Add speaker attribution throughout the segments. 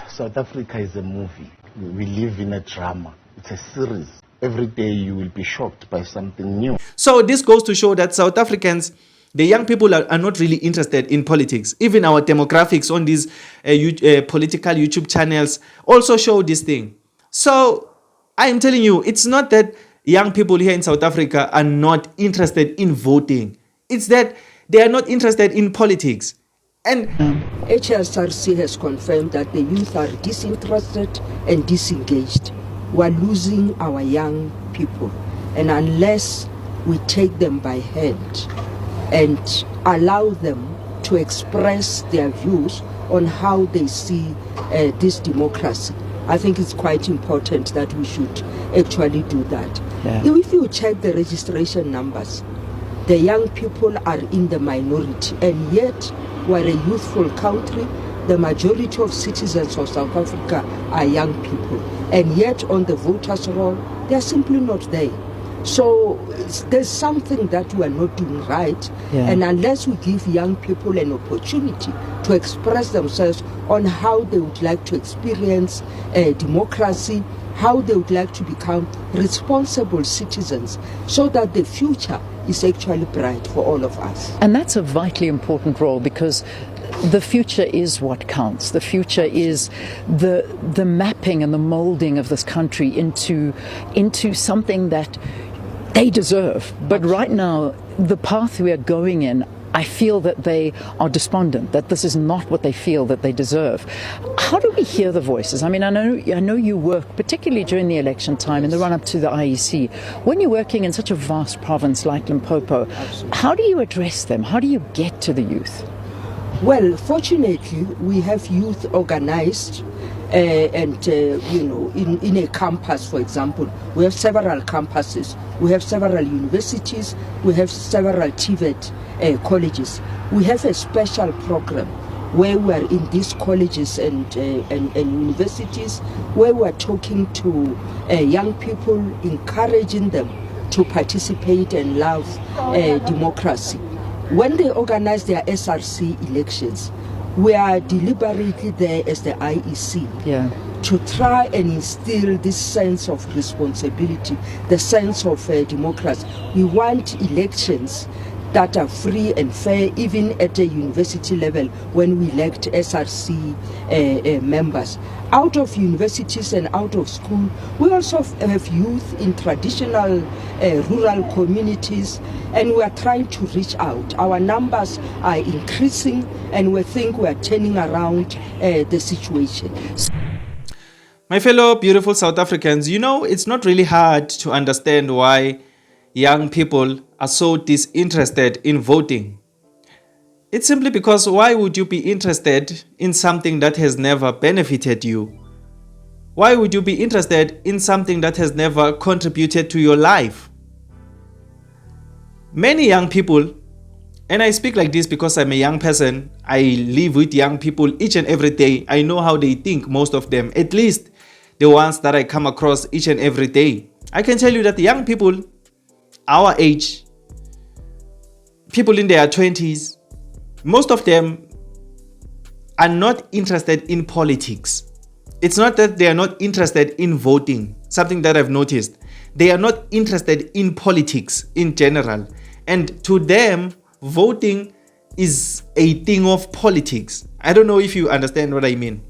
Speaker 1: South Africa is a movie. We live in a drama. It's a series. Every day you will be shocked by something new.
Speaker 2: So this goes to show that South Africans, the young people are not really interested in politics. Even our demographics on these political YouTube channels also show this thing. So I'm telling you, it's not that young people here in South Africa are not interested in voting. It's that they are not interested in politics. And
Speaker 3: HSRC has confirmed that the youth are disinterested and disengaged. We're losing our young people. And unless we take them by hand and allow them to express their views on how they see this democracy, I think it's quite important that we should actually do that. Yeah. If you check the registration numbers, the young people are in the minority, and yet we're a youthful country. The majority of citizens of South Africa are young people, and yet on the voters' roll, they're simply not there. So there's something that we are not doing right, and unless we give young people an opportunity to express themselves on how they would like to experience democracy, how they would like to become responsible citizens, so that the future is actually bright for all of us.
Speaker 4: And that's a vitally important role, because the future is what counts. The future is the mapping and the molding of this country into something that they deserve. But right now, the path we are going in, I feel that they are despondent, that this is not what they feel that they deserve. How do we hear the voices? I mean, I know you work, particularly during the election time, in the run-up to the IEC. When you're working in such a vast province like Limpopo, how do you address them? How do you get to the youth?
Speaker 3: Well, fortunately, we have youth organized in a campus, for example. We have several campuses. We have several universities. We have several TVET colleges. We have a special program where we are in these colleges and universities, where we are talking to young people, encouraging them to participate and love democracy. When they organize their SRC elections, we are deliberately there as the IEC to try and instill this sense of responsibility, the sense of democracy. We want elections that are free and fair, even at a university level when we elect SRC members. Out of universities and out of school, we also have youth in traditional rural communities, and we are trying to reach out. Our numbers are increasing, and we think we are turning around the situation.
Speaker 2: My fellow beautiful South Africans, you know, it's not really hard to understand why young people are so disinterested in voting. It's simply because why would you be interested in something that has never benefited you? Why would you be interested in something that has never contributed to your life? Many young people, and I speak like this because I'm a young person, I live with young people each and every day. I know how they think, most of them, at least the ones that I come across each and every day. I can tell you that the young people our age, people in their 20s, most of them are not interested in politics. It's not that they are not interested in voting, something that I've noticed. They are not interested in politics in general. And to them, voting is a thing of politics. I don't know if you understand what I mean.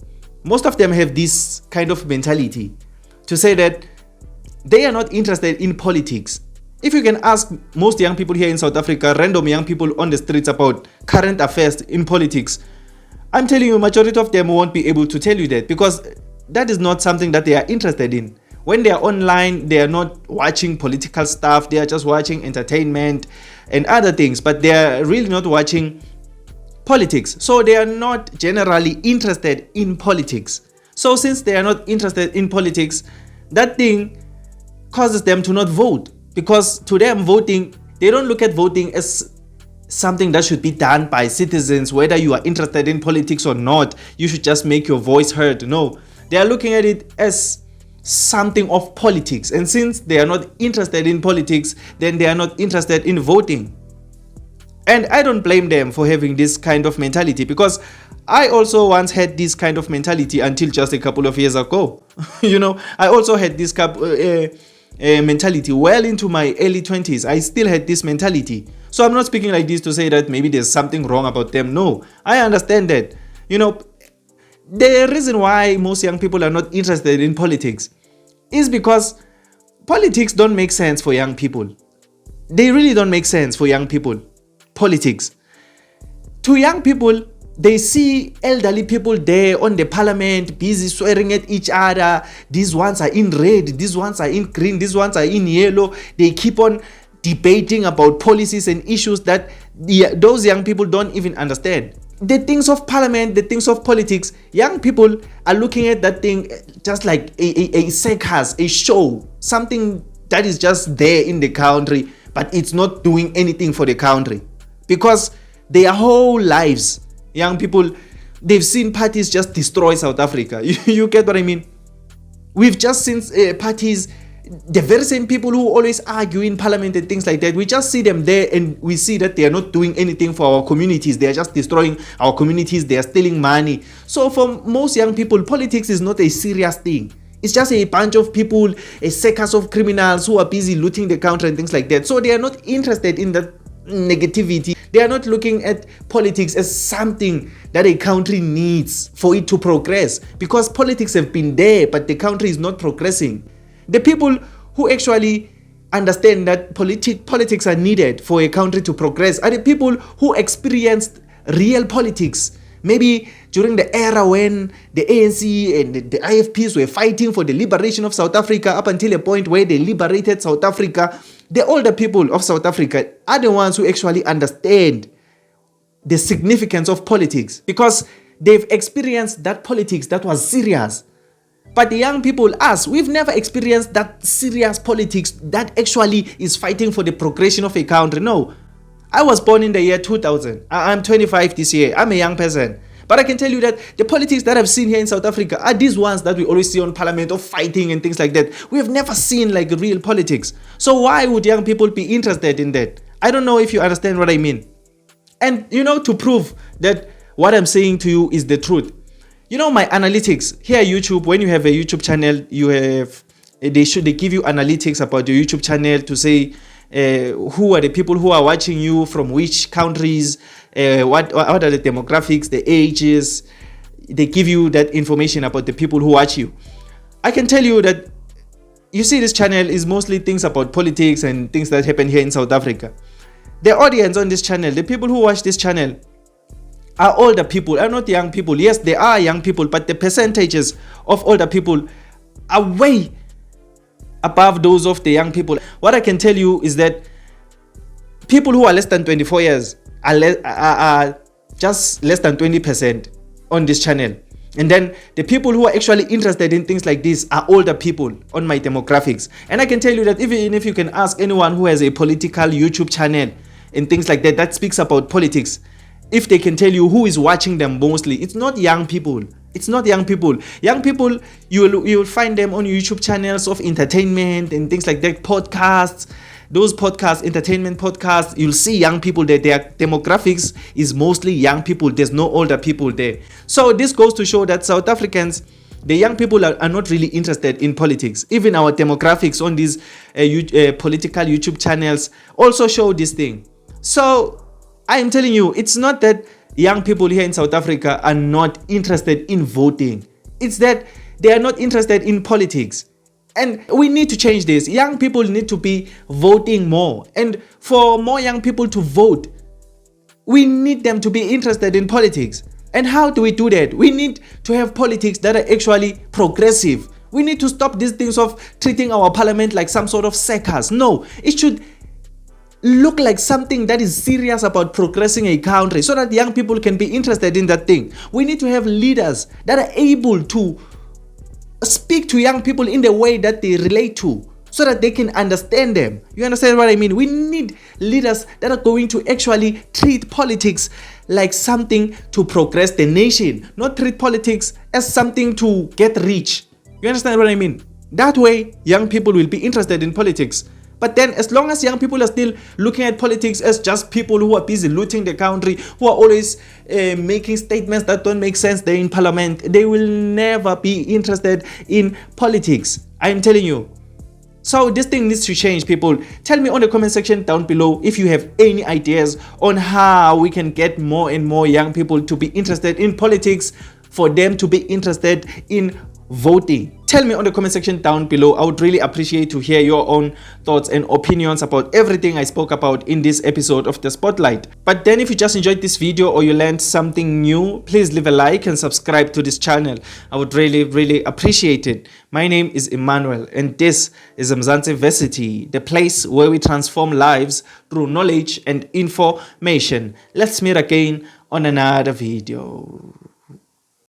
Speaker 2: Most of them have this kind of mentality to say that they are not interested in politics. If you can ask most young people here in South Africa, random young people on the streets about current affairs in politics, I'm telling you, majority of them won't be able to tell you that, because that is not something that they are interested in. When they are online, they are not watching political stuff. They are just watching entertainment and other things, but they are really not watching politics. So they are not generally interested in politics. So since they are not interested in politics, that thing causes them to not vote. Because to them, voting, they don't look at voting as something that should be done by citizens, whether you are interested in politics or not. You should just make your voice heard. No, they are looking at it as something of politics. And since they are not interested in politics, then they are not interested in voting. And I don't blame them for having this kind of mentality, because I also once had this kind of mentality until just a couple of years ago. I also had this mentality well into my early 20s. I still had this mentality. So I'm not speaking like this to say that maybe there's something wrong about them. No, I understand that. The reason why most young people are not interested in politics is because politics don't make sense for young people. They really don't make sense for young people. Politics. To young people, they see elderly people there on the parliament, busy swearing at each other. These ones are in red, these ones are in green, these ones are in yellow. They keep on debating about policies and issues that those young people don't even understand. The things of parliament, the things of politics, young people are looking at that thing just like a circus, a show, something that is just there in the country, but it's not doing anything for the country. Because their whole lives, young people, they've seen parties just destroy South Africa. You get what I mean? We've just seen parties, the very same people who always argue in parliament and things like that, we just see them there and we see that they are not doing anything for our communities. They are just destroying our communities. They are stealing money. So for most young people, politics is not a serious thing. It's just a bunch of people, a circus of criminals who are busy looting the country and things like that. So they are not interested in that negativity. They are not looking at politics as something that a country needs for it to progress, because politics have been there, but the country is not progressing. The people who actually understand that politics are needed for a country to progress are the people who experienced real politics. Maybe during the era when the ANC and the IFPs were fighting for the liberation of South Africa, up until a point where they liberated South Africa. The older people of South Africa are the ones who actually understand the significance of politics, because they've experienced that politics that was serious. But the young people, us, we've never experienced that serious politics that actually is fighting for the progression of a country. No. I was born in the year 2000. I'm 25 this year. I'm a young person. But I can tell you that the politics that I've seen here in South Africa are these ones that we always see on parliament, of fighting and things like that. We have never seen like real politics. So why would young people be interested in that? I don't know if you understand what I mean. And to prove that what I'm saying to you is the truth, my analytics here at YouTube, when you have a YouTube channel, they give you analytics about your YouTube channel to say who are the people who are watching you, from which countries, what are the demographics, the ages. They give you that information about the people who watch you. I can tell you that you see this channel is mostly things about politics and things that happen here in South Africa. The audience on this channel, the people who watch this channel, are older people, are not young people. Yes, they are young people, but the percentages of older people are way above those of the young people. What I can tell you is that people who are less than 24 years are just less than 20% on this channel. And then the people who are actually interested in things like this are older people on my demographics. And I can tell you that even if you can ask anyone who has a political YouTube channel and things like that speaks about politics, if they can tell you who is watching them mostly, it's not young people. It's not young people. Young people, you will find them on YouTube channels of entertainment and things like that, podcasts. Those podcasts, entertainment podcasts, you'll see young people there. Their demographics is mostly young people. There's no older people there. So this goes to show that South Africans, the young people are not really interested in politics. Even our demographics on these political YouTube channels also show this thing. So I am telling you, it's not that young people here in South Africa are not interested in voting. It's that they are not interested in politics. And we need to change this. Young people need to be voting more. And for more young people to vote, we need them to be interested in politics. And how do we do that? We need to have politics that are actually progressive. We need to stop these things of treating our parliament like some sort of circus. No, it should look like something that is serious about progressing a country, so that young people can be interested in that thing. We need to have leaders that are able to speak to young people in the way that they relate to, so that they can understand them. You understand what I mean? We need leaders that are going to actually treat politics like something to progress the nation, not treat politics as something to get rich. You understand what I mean? That way, young people will be interested in politics. But then as long as young people are still looking at politics as just people who are busy looting the country, who are always making statements that don't make sense there in parliament, they will never be interested in politics. I'm telling you. So this thing needs to change, people. Tell me on the comment section down below if you have any ideas on how we can get more and more young people to be interested in politics, for them to be interested in voting. Tell me on the comment section down below. I would really appreciate to hear your own thoughts and opinions about everything I spoke about in this episode of The Spotlight. But then if you just enjoyed this video or you learned something new, please leave a like and subscribe to this channel. I would really appreciate it. My name is Emmanuel and this is Mzansi Versity, the place where we transform lives through knowledge and information. Let's meet again on another video.